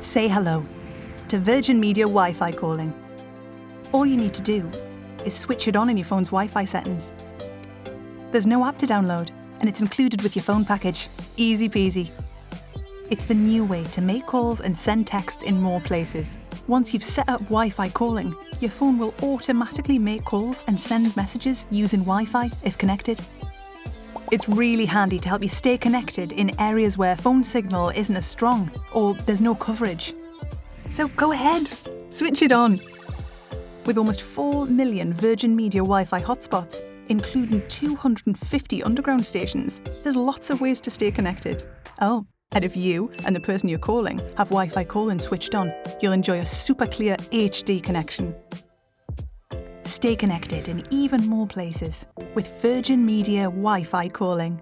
Say hello to Virgin Media Wi-Fi calling. All you need to do is switch it on in your phone's Wi-Fi settings. There's no app to download, and it's included with your phone package. Easy peasy. It's the new way to make calls and send texts in more places. Once you've set up Wi-Fi calling, your phone will automatically make calls and send messages using Wi-Fi if connected. It's really handy to help you stay connected in areas where phone signal isn't as strong or there's no coverage. So go ahead, switch it on. With almost 4 million Virgin Media Wi-Fi hotspots, including 250 underground stations, there's lots of ways to stay connected. Oh, and if you and the person you're calling have Wi-Fi calling switched on, you'll enjoy a super clear HD connection. Stay connected in even more places with Virgin Media Wi-Fi calling.